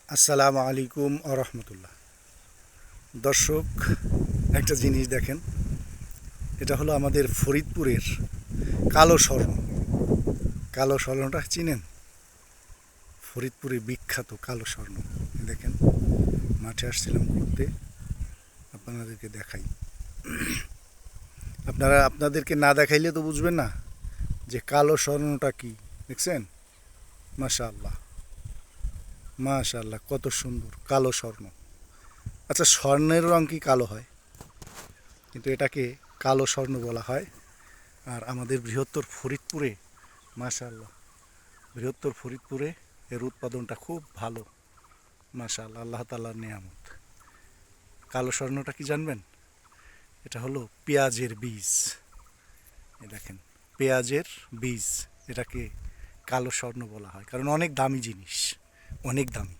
আসসালামু আলাইকুম আরহামতুল্লাহ। দর্শক, একটা জিনিস দেখেন, এটা হলো আমাদের ফরিদপুরের কালো স্বর্ণ। কালো স্বর্ণটা চিনেন? ফরিদপুরে বিখ্যাত কালো স্বর্ণ। দেখেন, মাঠে আসছিলাম ঘুরতে, আপনাদেরকে দেখাই। আপনাদেরকে না দেখাইলে তো বুঝবেন না যে কালো স্বর্ণটা কি। দেখছেন? মাশাআল্লাহ, মাশাআল্লাহ, কত সুন্দর কালো স্বর্ণ। আচ্ছা, স্বর্ণের রং কি কালো হয়? কিন্তু এটাকে কালো স্বর্ণ বলা হয়। আর আমাদের বৃহত্তর ফরিদপুরে, মাশাআল্লাহ, বৃহত্তর ফরিদপুরে এর উৎপাদনটা খুব ভালো। মাশাআল্লাহ, আল্লাহ তাআলার নেয়ামত। কালো স্বর্ণটা কি জানবেন? এটা হলো পেঁয়াজের বীজ। এই দেখেন, পেঁয়াজের বীজ, এটাকে কালো স্বর্ণ বলা হয়, কারণ অনেক দামি জিনিস, অনেক দামি।